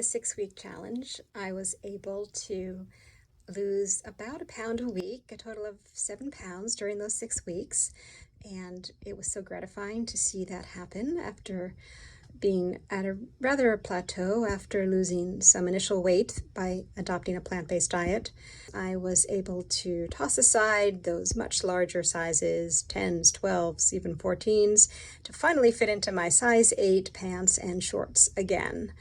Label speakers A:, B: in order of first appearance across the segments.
A: 6-week challenge, I was able to lose about a pound a week, a total of 7 pounds during those 6 weeks. And it was so gratifying to see that happen after being at a rather plateau after losing some initial weight by adopting a plant-based diet. I was able to toss aside those much larger sizes, 10s, 12s, even 14s, to finally fit into my size 8 pants and shorts again,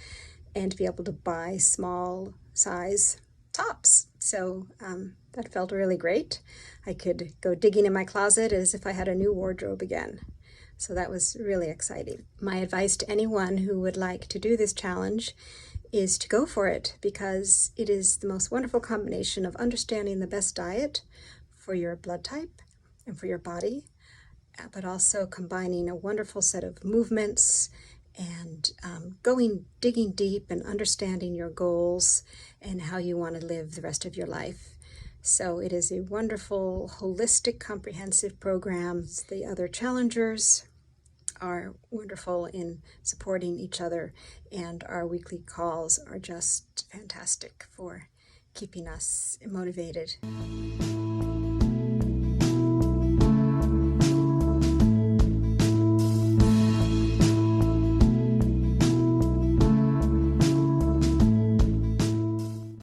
A: and to be able to buy small size tops. So that felt really great. I could go digging in my closet as if I had a new wardrobe again. So that was really exciting. My advice to anyone who would like to do this challenge is to go for it, because it is the most wonderful combination of understanding the best diet for your blood type and for your body, but also combining a wonderful set of movements and digging deep and understanding your goals and how you want to live the rest of your life. So it is a wonderful, holistic, comprehensive program. The other challengers are wonderful in supporting each other, and our weekly calls are just fantastic for keeping us motivated.